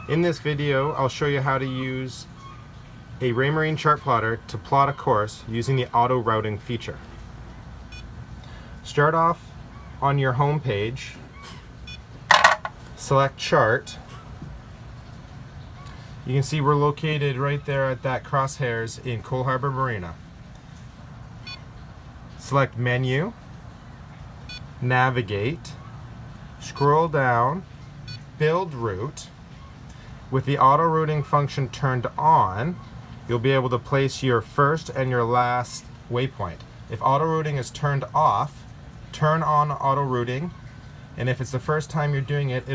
In this video, I'll show you how to use a Raymarine Chart Plotter to plot a course using the auto routing feature. Start off on your home page, select Chart. You can see we're located right there at that crosshairs in Cole Harbour Marina. Select Menu, Navigate, scroll down, Build Route. With the auto routing function turned on, you'll be able to place your first and your last waypoint. If auto routing is turned off, turn on auto routing, and if it's the first time you're doing it,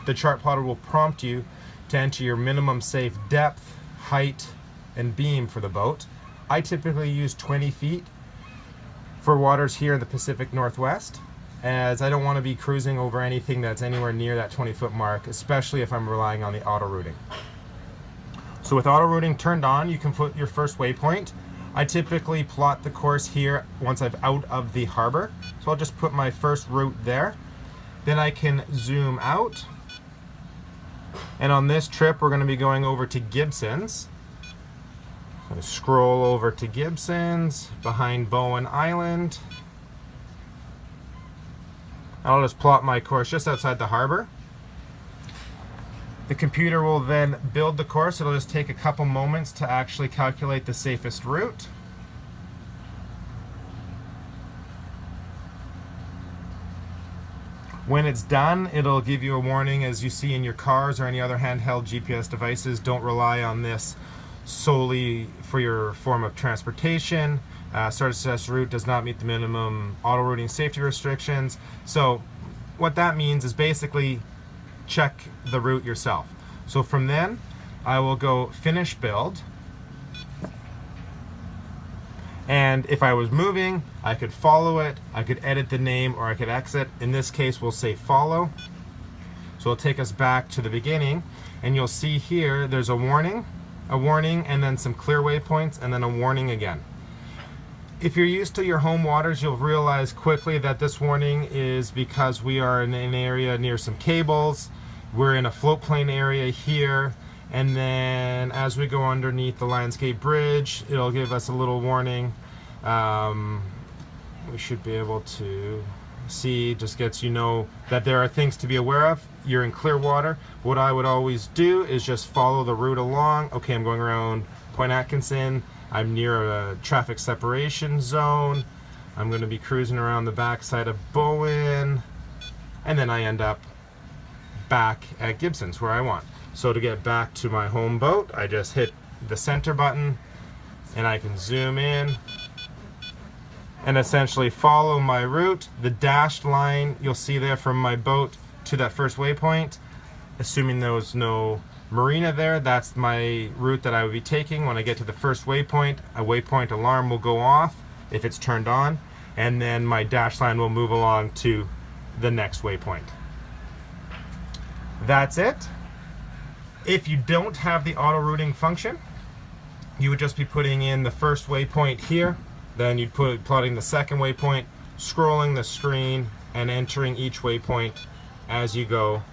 the chart plotter will prompt you to enter your minimum safe depth, height, and beam for the boat. I typically use 20 feet for waters here in the Pacific Northwest, as I don't want to be cruising over anything that's anywhere near that 20-foot mark, especially if I'm relying on the auto routing. So with auto routing turned on, you can put your first waypoint. I typically plot the course here once I'm out of the harbor, so I'll just put my first route there. Then I can zoom out, and on this trip we're going to be going over to Gibson's. So scroll over to Gibson's behind Bowen Island. I'll just plot my course just outside the harbor. The computer will then build the course. It'll just take a couple moments to actually calculate the safest route. When it's done, it'll give you a warning, as you see in your cars or any other handheld GPS devices. Don't rely on this solely for your form of transportation. Start assess route does not meet the minimum auto routing safety restrictions. So what that means is basically check the route yourself. So from then I will go finish build, and if I was moving, I could follow it, I could edit the name, or I could exit. In this case we'll say follow. So it'll take us back to the beginning, and you'll see here there's a warning, and then some clear waypoints, and then a warning again. If you're used to your home waters, you'll realize quickly that this warning is because we are in an area near some cables. We're in a floatplane area here, and then as we go underneath the landscape bridge, it'll give us a little warning. We should be able to see, just gets you know that there are things to be aware of. You're in clear water. What I would always do is just follow the route along. Okay, I'm going around Point Atkinson. I'm near a traffic separation zone. I'm going to be cruising around the backside of Bowen, and then I end up back at Gibson's where I want. So to get back to my home boat, I just hit the center button and I can zoom in and essentially follow my route. The dashed line you'll see there from my boat to that first waypoint, assuming there was no marina there, that's my route that I would be taking. When I get to the first waypoint, a waypoint alarm will go off if it's turned on, and then my dash line will move along to the next waypoint. That's it. If you don't have the auto routing function, you would just be putting in the first waypoint here, then you'd put plotting the second waypoint, scrolling the screen, and entering each waypoint as you go,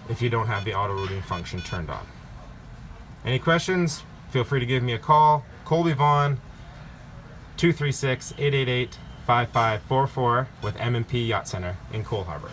if you don't have the auto routing function turned on. Any questions? Feel free to give me a call. Colby Vaughn, 236-888-5544 with M&P Yacht Center in Cole Harbour.